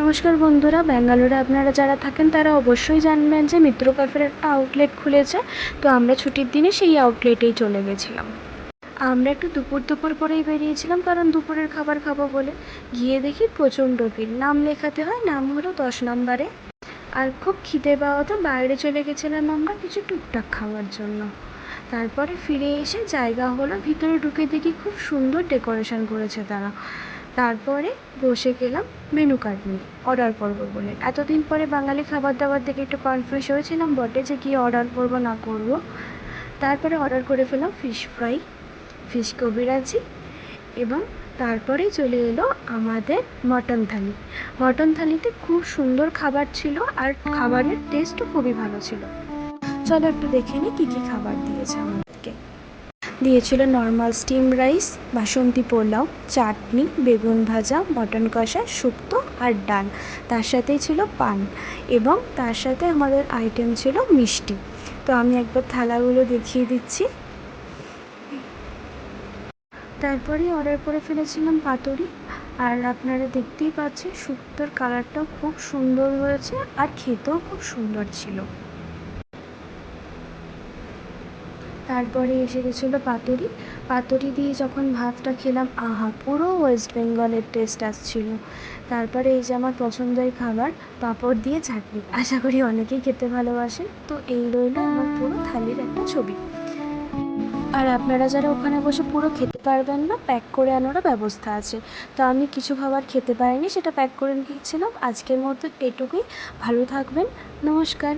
নমস্কার বন্ধুরা, ব্যাঙ্গালোরে আপনারা যারা থাকেন তারা অবশ্যই জানবেন যে মিত্র ক্যাফের একটা আউটলেট খুলেছে। তো আমরা ছুটির দিনে সেই আউটলেটেই চলে গেছিলাম। আমরা একটু দুপুর করেই বেরিয়েছিলাম, কারণ দুপুরের খাবার খাবো বলে। গিয়ে দেখি প্রচণ্ড ভিড়, নাম লেখাতে হয়, নাম হলো 10 নম্বরে। আর খুব খিদে পাওয়াতে বাইরে চলে গেছিলাম আমরা কিছু টুকটাক খাওয়ার জন্য। তারপরে ফিরে এসে জায়গা হলো, ভিতরে ঢুকে দেখি খুব সুন্দর ডেকোরেশন করেছে তারা। তারপরে বসে গেলাম মেনু কার্ড নিয়ে অর্ডার করবো বলে। এতদিন পরে বাঙালি খাবার দাবার দেখে একটু কনফিউজ হয়েছিলাম বটে যে কী অর্ডার করবো না করবো। তারপরে অর্ডার করে ফেলাম ফিশ ফ্রাই, ফিশ কবিরাজি, এবং তারপরে চলে এলো আমাদের মটন থালি। মটন থালিতে খুব সুন্দর খাবার ছিল, আর খাবারের টেস্টও খুবই ভালো ছিল। চলো একটু দেখে নিই কী কী খাবার দিয়েছে আমাদেরকে। দিয়েছিল নর্মাল স্টিম রাইস, বাসন্তী পোলাও, চাটনি, বেগুন ভাজা, মটন কষা, শুক্তো আর ডাল। তার সাথেই ছিল পান, এবং তার সাথে আমাদের আইটেম ছিল মিষ্টি। তো আমি একবার থালাগুলো দেখিয়ে দিচ্ছি। তারপরে অর্ডার করে ফেলেছিলাম পাতুরি। আর আপনারা দেখতেই পাচ্ছেন শুক্তোর কালারটাও খুব সুন্দর হয়েছে, আর খেতেও খুব সুন্দর ছিল। তারপরে এসে গেছিলো পাতুরি। পাতুরি দিয়ে যখন ভাতটা খেলাম, আহা, পুরো ওয়েস্ট বেঙ্গলের টেস্ট আসছিল। তারপরে এই যে আমার পছন্দের খাবার, পাঁপড় দিয়ে চাটনি। আশা করি অনেকেই খেতে ভালোবাসেন। তো এই রইল আমার পুরো থালির একটা ছবি। আর আপনারা যারা ওখানে বসে পুরো খেতে পারবেন না, প্যাক করে আনারও ব্যবস্থা আছে। তো আমি কিছু খাবার খেতে পারিনি, সেটা প্যাক করে নিয়েছিলাম। আজকের মতো এটুকুই। ভালো থাকবেন। নমস্কার।